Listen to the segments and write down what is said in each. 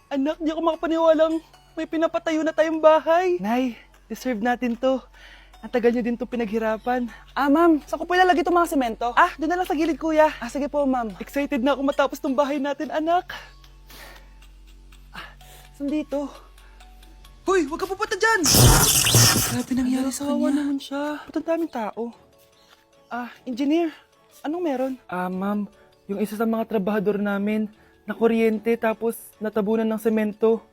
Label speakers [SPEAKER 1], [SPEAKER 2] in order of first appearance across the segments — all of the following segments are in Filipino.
[SPEAKER 1] Anak, di ako makapaniwalang may pinapatayo na tayong bahay. Nay, deserve natin to. Ang tagal niyo din to pinaghirapan. Ma'am, saan ko po ilalagay itong mga semento? Doon na lang sa gilid, kuya. Sige po, ma'am. Excited na ako matapos tong bahay natin, anak. Saan dito? Hoy, huwag ka pupunta dyan! Grabe nangyari sa kanya. Naman siya. Ba't ang daming tao? Engineer, anong meron? Ma'am, yung isa sa mga trabahador namin, na kuryente tapos natabunan ng semento.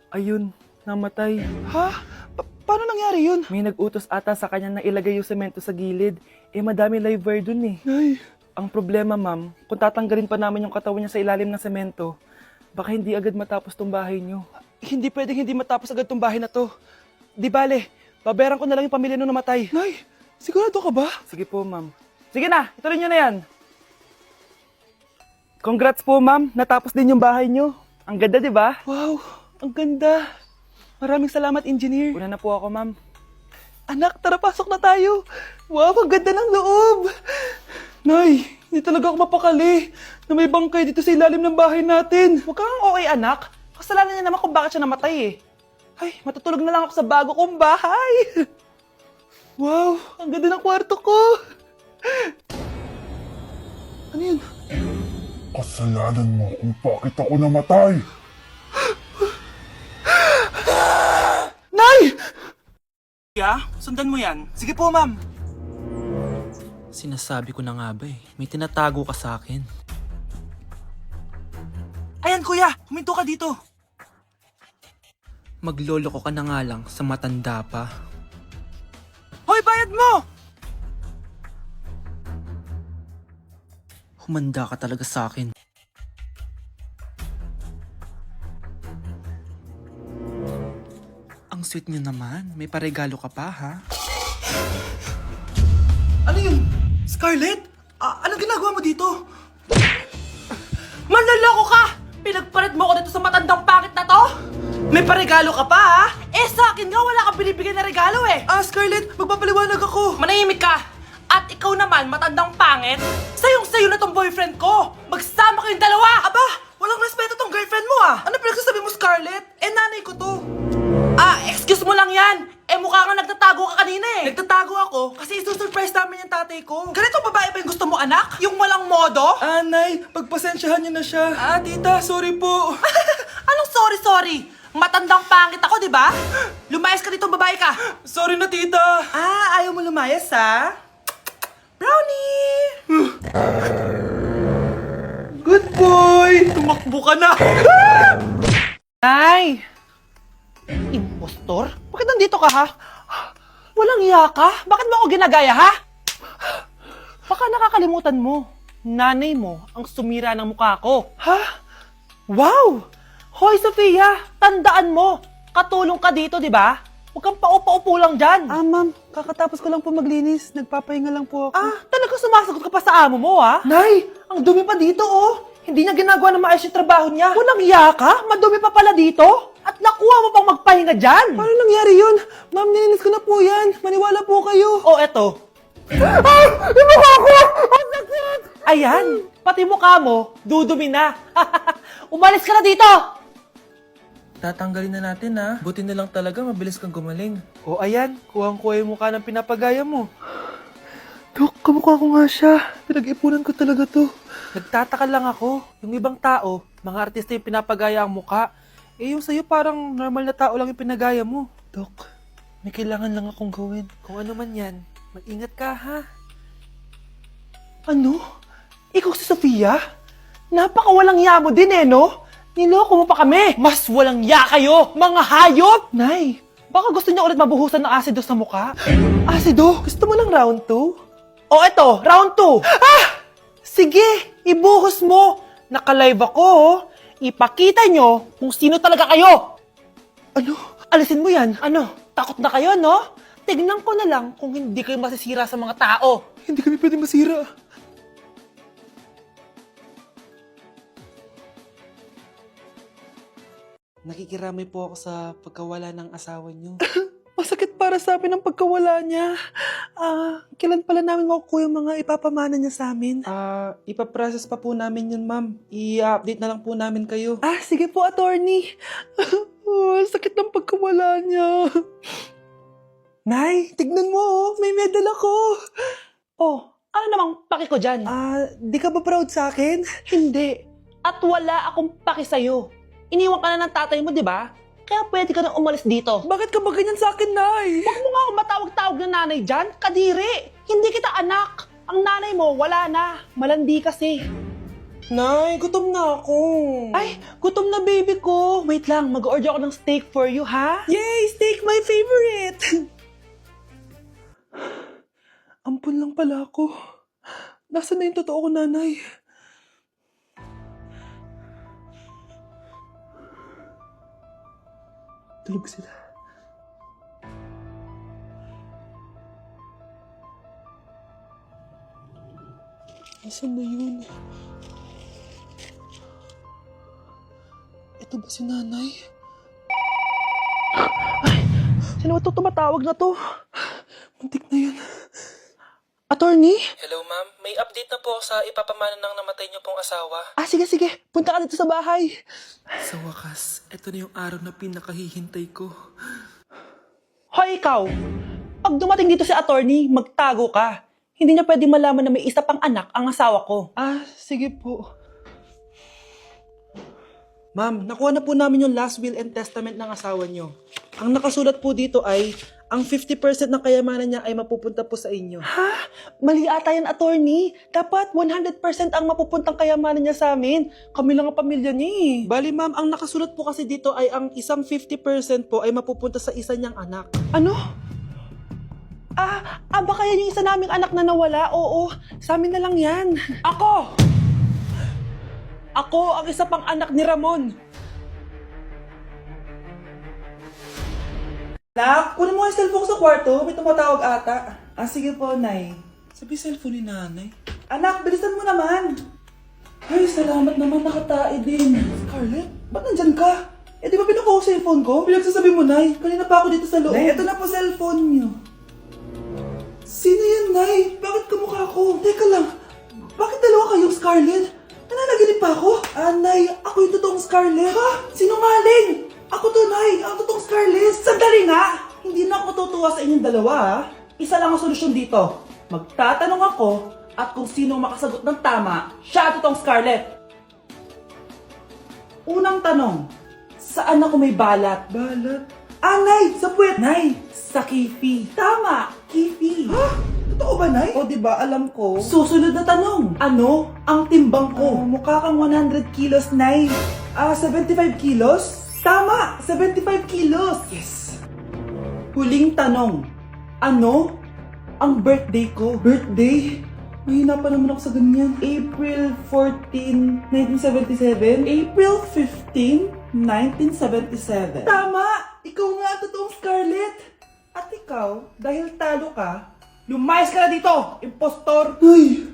[SPEAKER 1] Ayun, namatay. Ha? Paano nangyari yun? May nag-utos ata sa kanya na ilagay yung semento sa gilid. Madami live wire dun eh. Ay. Ang problema, ma'am, kung tatanggalin pa namin yung katawan niya sa ilalim ng semento, baka hindi agad matapos tong bahay niyo. Hindi pwedeng hindi matapos agad tong bahay na to. Di bale, babayaran ko na lang yung pamilya nung namatay. Nay, sigurado ka ba? Sige po, ma'am. Sige na, ituloy niyo na yan. Congrats po, ma'am. Natapos din yung bahay niyo. Ang ganda, di ba? Wow, ang ganda. Maraming salamat, engineer. Una na po ako, ma'am. Anak, tara, pasok na tayo. Wow, ang ganda ng loob. Nay, hindi talaga ako mapakali na may bangkay dito sa ilalim ng bahay natin. Huwag kang okay, anak. Kasalanan niya naman kung bakit siya namatay eh. Ay, matutulog na lang ako sa bago kong bahay. Wow, ang ganda ng kwarto ko. Ano yun?
[SPEAKER 2] Kasalanan mo kung bakit ako namatay.
[SPEAKER 1] Nay! Kuya, sundan mo yan. Sige po, ma'am.
[SPEAKER 3] Sinasabi ko na nga ba eh, may tinatago ka sa akin.
[SPEAKER 1] Ayan, kuya. Huminto ka dito.
[SPEAKER 3] Magloloko ka na nga lang sa matanda pa.
[SPEAKER 1] Hoy, bayad mo!
[SPEAKER 3] Humanda ka talaga sa akin. Ang sweet niyo naman, may paregalo ka pa ha?
[SPEAKER 1] Ano yun? Scarlett? Anong ginagawa mo dito? Manloloko ka! Pinagpalit mo ako dito sa matandang pangit na to? May paregalo ka pa, ha? Sa akin nga, wala kang binibigyan na regalo, eh. Scarlett, magpapaliwanag ako. Manahimik ka. At ikaw naman, matandang pangit, sayong-sayo na tong boyfriend ko. Magsama kayong dalawa. Aba, walang respeto tong girlfriend mo, Ano pinagsasabi mo, Scarlett? Nanay ko to. Excuse mo lang yan. Mukha nga nagtatago ka kanina, eh. Nagtatago ako kasi isusurprise namin yung tatay ko. Ganito babae ba yung gusto mo, anak? Yung walang modo? Nay, pagpasensyahan niyo na siya. Tita, sorry po. Anong sorry? Matandang pangit ako, di ba? Lumayas ka dito, babae ka. Sorry na, tita. Ayaw mo lumayas, ha? Brownie! Good boy! Tumakbo ka na! Nay! Impostor? Bakit nandito ka, ha? Walang iya ka? Bakit mo ako ginagaya, ha? Baka nakakalimutan mo. Nanay mo ang sumira ng mukha ko. Ha? Wow! Hoy, Sofia! Tandaan mo! Katulong ka dito, di ba? Huwag kang paupa-upo lang dyan. Ma'am. Kakatapos ko lang po maglinis. Nagpapahinga lang po ako. Talaga sumasagot ka pa sa amo mo, ha? Nay! Ang dumi pa dito, oh! Hindi niya ginagawa na maayos yung trabaho niya. Walang iya ka? Madumi pa pala dito? At nakuha mo pang magpahinga dyan? Paano nangyari yun? Ma'am, nilinis ko na po yan. Maniwala po kayo. Eto. Yung mukha ko! Ang sakit! Ayan, pati mukha mo, dudumi na. Umalis ka na dito!
[SPEAKER 3] Tatanggalin na natin ha. Buti na lang talaga mabilis kang gumaling.
[SPEAKER 1] Ayan, kuhang-kuha yung mukha ng pinapagaya mo. Dok, kamukha ko nga siya. Pinag-ipunan ko talaga to. Nagtataka lang ako. Yung ibang tao, mga artista yung pinapagaya ang mukha. Yung sa'yo parang normal na tao lang yung pinagaya mo. Dok, may kailangan lang akong gawin. Kung ano man yan, mag-ingat ka ha. Ano? Ikaw si Sofia? Napakawalang ya mo din no? Niloko mo pa kami! Mas walang ya kayo, mga hayop! Nay, baka gusto niyo ulit mabuhusan ng asido sa mukha? Asido? Gusto mo lang round 2? Eto, round 2! Sige, ibuhos mo! Naka-live ako, Ipakita nyo kung sino talaga kayo! Ano? Alisin mo yan? Ano? Takot na kayo, no? Tignan ko na lang kung hindi kayo masisira sa mga tao. Hindi kami pwede masira. Nakikiramay po ako sa pagkawala ng asawa niyo. Masakit pa para sa amin ang pagkawala niya. Kailan pala namin makukuha yung mga ipapamana niya sa amin?
[SPEAKER 3] Ipaprocess pa po namin yun, ma'am. I-update na lang po namin kayo.
[SPEAKER 1] Sige po, attorney. Sakit ng pagkawala niya. Nay, tignan mo, may medal ako. Ano namang paki ko dyan? Di ka ba proud sa akin? Hindi. At wala akong paki sa'yo. Iniwan ka na ng tatay mo, di ba? Kaya pwede ka nang umalis dito. Bakit ka ba ganyan sa akin, Nay? Huwag mo nga akong matawag-tawag na nanay dyan. Kadiri! Hindi kita anak. Ang nanay mo, wala na. Malandi kasi. Nay, gutom na ako. Ay, gutom na baby ko. Wait lang, mag-order ako ng steak for you, ha? Yay! Steak, my favorite! Ampun lang pala ako. Nasaan na yung totoo ko, nanay? Tulog sila. Nasaan na yun? Ito ba si nanay? Ay, sino ba ito tumatawag na to? Muntik na yun. Attorney?
[SPEAKER 3] Hello, ma'am. May update na po sa ipapamana ng namatay niyo pong asawa.
[SPEAKER 1] Sige. Punta ka dito sa bahay.
[SPEAKER 3] Sa wakas, ito na yung araw na pinakahihintay ko.
[SPEAKER 1] Hoy, ikaw! Pag dumating dito si attorney, magtago ka. Hindi niya pwede malaman na may isa pang anak ang asawa ko. Sige po. Ma'am, nakuha na po namin yung last will and testament ng asawa niyo. Ang nakasulat po dito ay, ang 50% ng kayamanan niya ay mapupunta po sa inyo. Ha? Mali ata yan, attorney. Dapat 100% ang mapupuntang kayamanan niya sa amin. Kami lang ang pamilya niya eh. Bali ma'am, ang nakasulat po kasi dito ay ang isang 50% po ay mapupunta sa isa niyang anak. Ano? Baka yan yung isa naming anak na nawala? Oo, sa amin na lang yan. Ako ang isa pang anak ni Ramon. Nak, kunin mo yung cellphone ko sa kwarto. May tumatawag ata. Sige po, Nay.
[SPEAKER 3] Sabi cellphone ni nanay.
[SPEAKER 1] Anak, bilisan mo naman. Ay, salamat naman. Nakatae din. Scarlett, ba't nandyan ka? Di ba pinukuha ko sa cellphone ko? Pinagsasabi mo, Nay. Kanina pa ako dito sa loob. Nay, ito na po cellphone niyo. Sino yan, Nay? Bakit kamukha ko? Teka lang. Bakit dalawa kayong Scarlett? Nananaginip pa ako? Nay, ako yung totoong Scarlett. Ha? Sinungaling! Ako to, Nay! Ang totoong Scarlett! Sandali nga! Hindi na ako matutuwa sa inyong dalawa, ha? Isa lang ang solusyon dito. Magtatanong ako at kung sino makasagot ng tama, siya ang totoong Scarlett. Unang tanong, saan ako may balat? Balat? Nay! Sa puwet! Nay! Sa kifi. Tama! Kifi. Ha? Totoo ba, Nay? O, diba, alam ko. Susunod na tanong. Ano ang timbang ko? Mukha kang 100 kilos, Nay. 75 kilos? Tama! 75 kilos! Yes! Huling tanong. Ano ang birthday ko? Birthday? Mahina pa naman ako sa ganyan. April 14, 1977? April 15, 1977. Tama! Ikaw nga ang totoong Scarlett! At ikaw, dahil talo ka, lumayas ka na dito, impostor! Ay!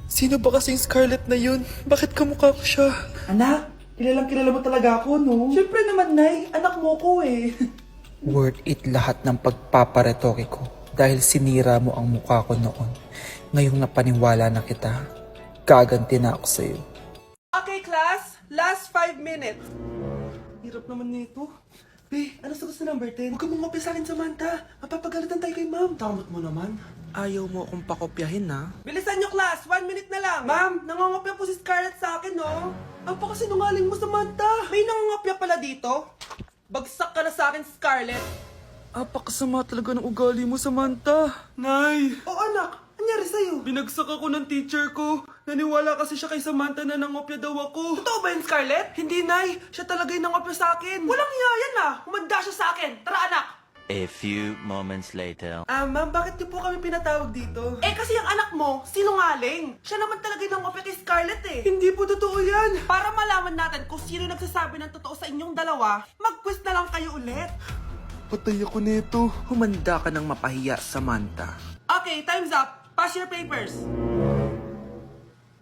[SPEAKER 3] Sino ba kasing Scarlett na yun? Bakit kamukha ko siya?
[SPEAKER 1] Anak, kilalang kilala mo talaga ako, no? Siyempre naman, Nay. Anak mo ko eh.
[SPEAKER 4] Worth it lahat ng pagpaparetoke ko dahil sinira mo ang mukha ko noon. Ngayong napaniwala na kita, gaganti na ako sa'yo.
[SPEAKER 1] Okay, class. Last 5 minutes. Hirap naman nito. Be, ano sagot sa number 10? Huwag ka mong sa akin, Samantha. Mapapagalitan tayo kay ma'am. Tamot mo naman.
[SPEAKER 3] Ayaw mo akong pakopyahin, ha?
[SPEAKER 1] Bilisan nyo, class. 1 minute na lang. Ma'am, nangangopya po si Scarlett sa akin, no? Apakasinungaling mo, Samantha. May nangangopya pala dito. Bagsak ka na sa akin, Scarlett.
[SPEAKER 3] Apakasama talaga ng ugali mo, Samantha. Nay!
[SPEAKER 1] O anak, anyari sa'yo?
[SPEAKER 3] Binagsak ako ng teacher ko. Naniwala kasi siya kay Samantha na nangopya daw ako.
[SPEAKER 1] Totoo ba yun, Scarlett?
[SPEAKER 3] Hindi, Nay. Siya talaga yung nangopya sa akin.
[SPEAKER 1] Walang iya yan ah. Humanda siya sa akin. Tara, anak.
[SPEAKER 5] A few moments later.
[SPEAKER 3] Ma'am, bakit niyo po kami pinatawag dito?
[SPEAKER 1] Kasi yung anak mo, sinungaling. Siya naman talaga yung nangopya kay Scarlett eh.
[SPEAKER 3] Hindi po totoo yan.
[SPEAKER 1] Para malaman natin kung sino nagsasabi ng totoo sa inyong dalawa, mag-quiz na lang kayo ulit.
[SPEAKER 3] Patay ako nito. Humanda ka ng mapahiya, Samantha.
[SPEAKER 1] Okay, time's up. Pass your papers.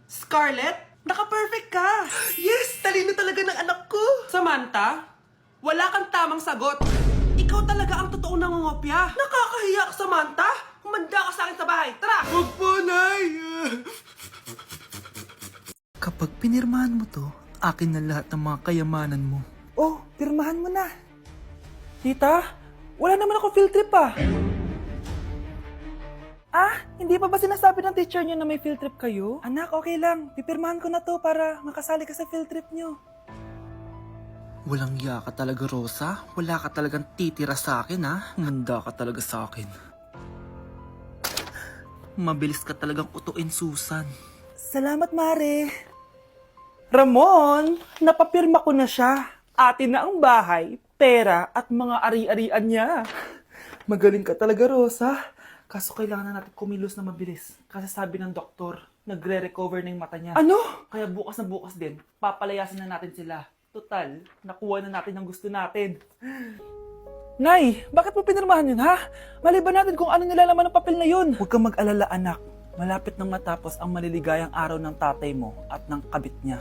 [SPEAKER 1] Scarlett, naka-perfect ka. Yes, talino talaga ng anak ko. Samantha, wala kang tamang sagot. ikaw talaga ang totoong nangungopya. Nakakahiya ka, Samantha. Humanda ka sa akin sa bahay. Tara! Huwag po, Nay!
[SPEAKER 3] Kapag pinirmahan mo to, akin na lahat ng mga kayamanan mo.
[SPEAKER 4] Oh, pirmahan mo na. Tita, wala naman ako field trip ah. Ah, hindi pa ba sinasabi ng teacher niyo na may field trip kayo? Anak, okay lang. Pipirmahan ko na to para makasali ka sa field trip niyo.
[SPEAKER 3] Walang iya ka talaga, Rosa. Wala ka talagang titira sa akin, ha? Manda ka talaga sa akin. Mabilis ka talagang utuin, Susan.
[SPEAKER 4] Salamat, Mare. Ramon, napapirma ko na siya. Atin na ang bahay, pera at mga ari-arian niya. Magaling ka talaga, Rosa. Kaso kailangan na natin kumilos na mabilis. Kasi sabi ng doktor, nagre-recover na yung mata niya. Ano? Kaya bukas na bukas din, papalayasin na natin sila. Total, nakuha na natin ang gusto natin. Nay, bakit mo pinirmahan yun, ha? Maliban natin kung ano nilalaman ng papel na yun. Huwag kang mag-alala, anak. Malapit nang matapos ang maliligayang araw ng tatay mo at ng kabit niya.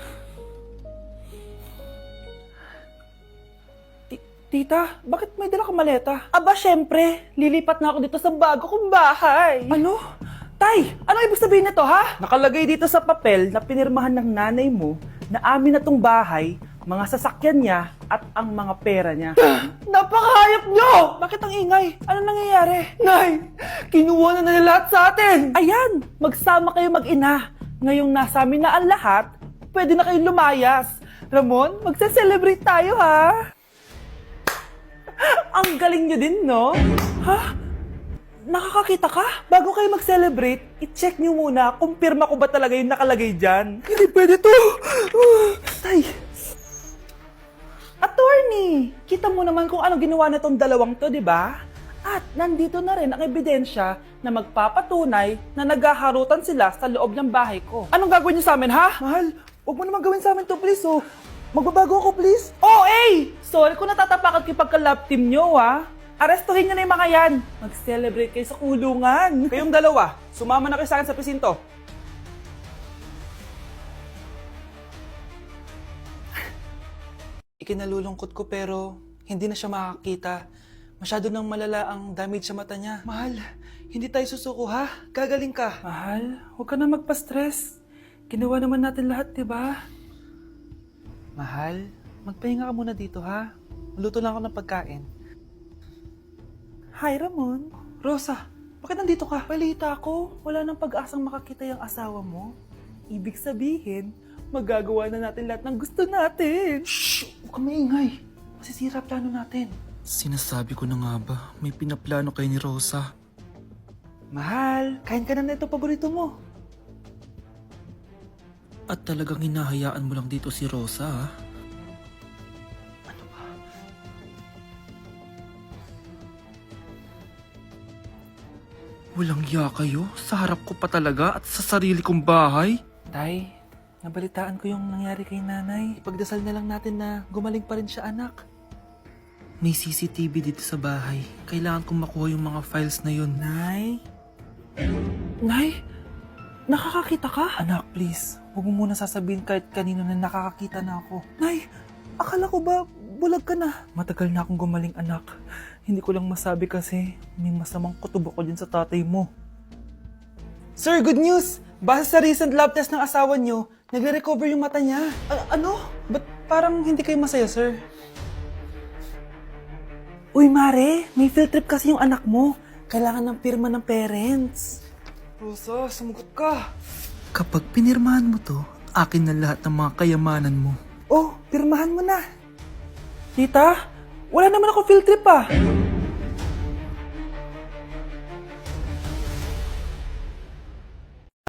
[SPEAKER 4] Tita, bakit may dala kang maleta? Aba, syempre. Lilipat na ako dito sa bago kong bahay. Ano? Tay, ano ibig sabihin nito, ha? Nakalagay dito sa papel na pinirmahan ng nanay mo na amin na tong bahay, mga sasakyan niya at ang mga pera niya. Napakahayop nyo! Bakit ang ingay? Ano nangyayari? Nay, kinuha na nila lahat sa atin! Ayan, magsama kayo mag-ina. Ngayong nasa amin na ang lahat, pwede na kayong lumayas. Ramon, magse-celebrate tayo, ha? Ang galing nyo din, no? Ha? Nakakakita ka? Bago kayo mag-celebrate, i-check nyo muna kung pirma ko ba talaga yung nakalagay dyan. Hindi pwede to! Tay! Attorney! Kita mo naman kung ano ginawa na tong dalawang to, di ba? At nandito na rin ang ebidensya na magpapatunay na naghaharutan sila sa loob ng bahay ko. Anong gagawin nyo sa amin, ha? Mahal, huwag mo naman gawin sa amin to, please, oh. Magbabago ako, please. Oh, eh! Sorry kung natatapakan kayo pagka-love team nyo, ha? Arestuhin nyo na yung mga yan. Mag-celebrate kayo sa kulungan. Kayong dalawa, sumama na kayo sa akin sa presinto. Ikinalulungkot ko pero hindi na siya makakita. Masyado nang malala ang damage sa mata niya. Mahal, hindi tayo susuko, ha? Gagaling ka. Mahal, huwag ka na magpa-stress. Ginawa naman natin lahat, di ba? Mahal, magpahinga ka muna dito, ha? Luto lang ako ng pagkain. Hi, Ramon. Rosa, bakit nandito ka? Balita ako, wala nang pag-asang makakita yung asawa mo. Ibig sabihin, magagawa na natin lahat ng gusto natin. Shh! Huwag kang maingay. Masisira plano natin.
[SPEAKER 3] Sinasabi ko na nga ba, may pinaplano kayo ni Rosa.
[SPEAKER 4] Mahal, kain ka na nito paborito mo.
[SPEAKER 3] At talagang hinahayaan mo lang dito si Rosa, ha? Walang iya kayo? Sa harap ko pa talaga at sa sarili kong bahay?
[SPEAKER 4] Tay, nabalitaan ko yung nangyari kay nanay. Ipagdasal na lang natin na gumaling pa rin siya, anak.
[SPEAKER 3] May CCTV dito sa bahay. Kailangan kong makuha yung mga files na yun.
[SPEAKER 4] Nay? Nay? Nakakakita ka? Anak, please. Huwag mo muna sasabihin kahit kanino na nakakakita na ako. Nay, akala ko ba bulag ka na? Matagal na akong gumaling, anak. Hindi ko lang masabi kasi may masamang kutob ako dyan sa tatay mo. Sir, good news! Base sa recent lab test ng asawa niyo, nagre-recover yung mata niya. Ano? Ba't parang hindi kayo masaya, sir? Uy, Mare, may field trip kasi yung anak mo. Kailangan ng pirma ng parents. Rosa, sumagot ka.
[SPEAKER 3] Kapag pinirmahan mo to, akin na lahat ng mga kayamanan mo.
[SPEAKER 4] Oh, pirmahan mo na. Tita, wala naman ako field trip ah.